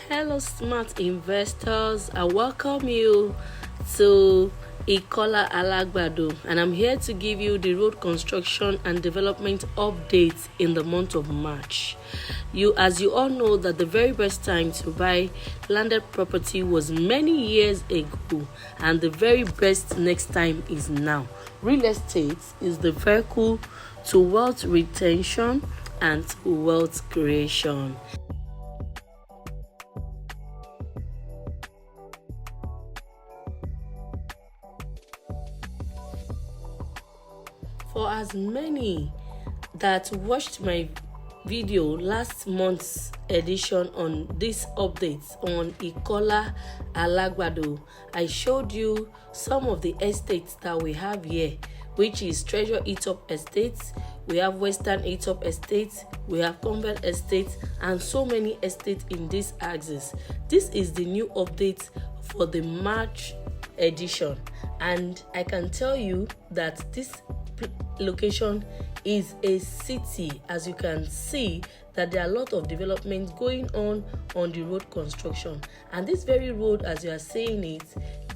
Hello, smart investors. I welcome you to Ikola Alagbado, and I'm here to give you the road construction and development updates in the month of March. As you all know, that the very best time to buy landed property was many years ago, and the very best next time is now. Real estate is the vehicle to wealth retention and to wealth creation. For as many that watched my video last month's edition on these updates on Ikola Alagbado, I showed you some of the estates that we have here, which is Hiltop Estate, we have Western Hiltop Estate, we have Convent Estate, and so many estates in this axis. This is the new update for the March edition, and I can tell you that this location is a city. As you can see, that there are a lot of development going on the road construction, and this very road, as you are saying it,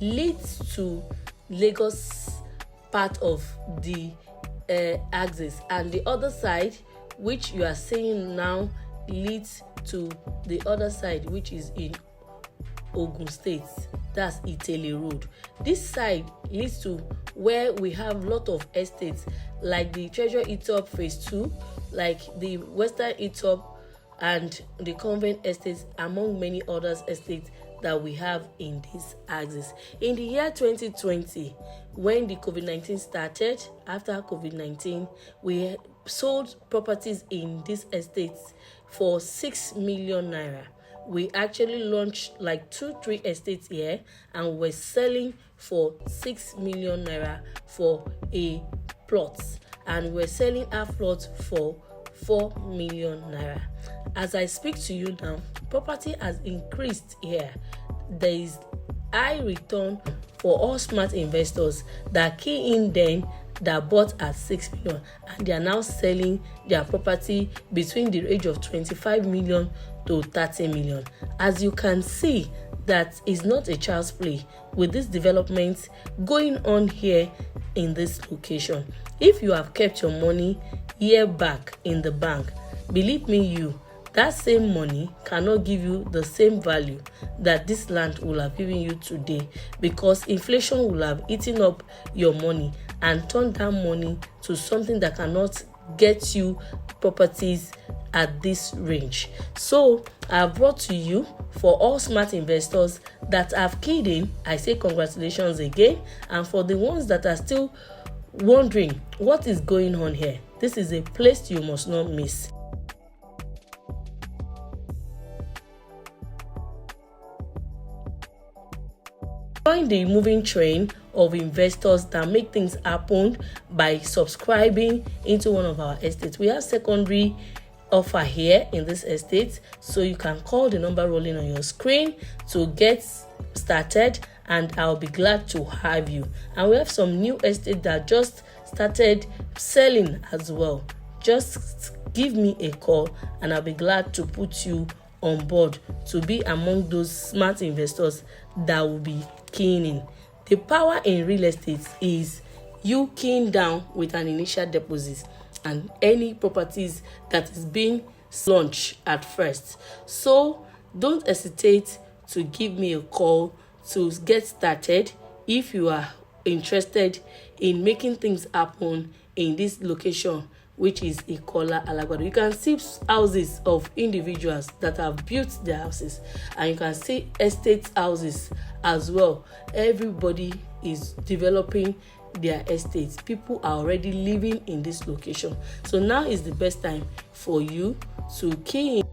leads to Lagos part of the axis, and the other side, which you are saying now, leads to the other side, which is in Ogun State. That's Itele Road. This side leads to where we have a lot of estates like the Hiltop Phase 2, like the Western Hiltop and the Convent Estates, among many other estates that we have in this axis. In the year 2020, when the COVID-19 started, after COVID-19, we sold properties in these estates for 6 million naira. We actually launched like 2-3 estates here, and we're selling for 6 million naira for a plot, and we're selling a plot for 4 million naira. As I speak to you now, property has increased here. There is high return for all smart investors that key in then that bought at 6 million, and they are now selling their property between the range of 25 million to 30 million. As you can see, that is not a child's play with this development going on here in this location. If you have kept your money year back in the bank, believe me, that same money cannot give you the same value that this land will have given you today, because inflation will have eaten up your money and turned that money to something that cannot get you properties at this range. So I have brought to you, for all smart investors that have keyed in, I say congratulations again, and for the ones that are still wondering what is going on here, this is a place you must not miss. Join the moving train of investors that make things happen by subscribing into one of our estates. We have secondary offer here in this estate, so you can call the number rolling on your screen to get started, and I'll be glad to have you. And we have some new estate that just started selling as well. Just give me a call and I'll be glad to put you on board to be among those smart investors that will be keying in. The power in real estate is you keying down with an initial deposit and any properties that is being launched at first. So don't hesitate to give me a call to get started if you are interested in making things happen in this location, which is Ikola Alagbado. You can see houses of individuals that have built their houses, and you can see estate houses as well. Everybody is developing their estates. People are already living in this location. So now is the best time for you to key in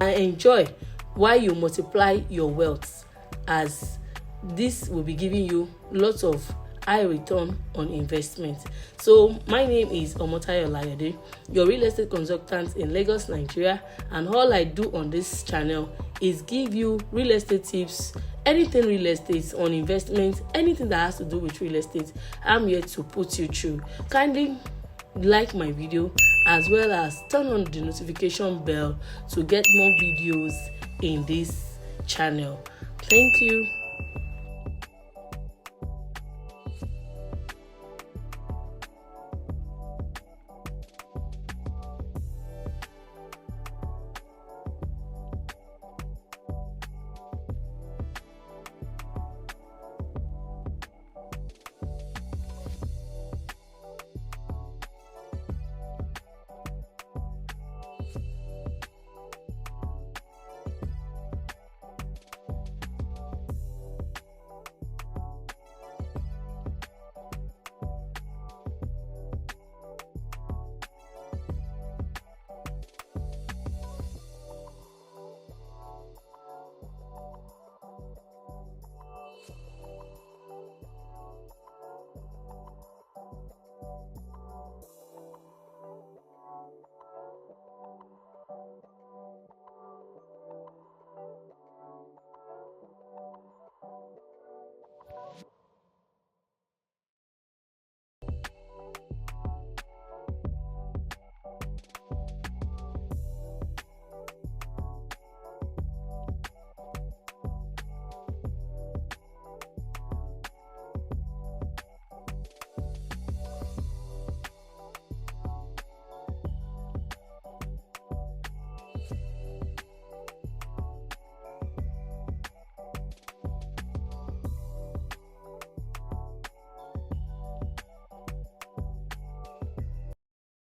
and enjoy while you multiply your wealth, as this will be giving you lots of high return on investment. So my name is Omotayo Layode, your real estate consultant in Lagos, Nigeria, and all I do on this channel is give you real estate tips anything real estate, on investment, anything that has to do with real estate, I'm here to put you through. Kindly like my video as well as turn on the notification bell to get more videos in this channel. Thank you.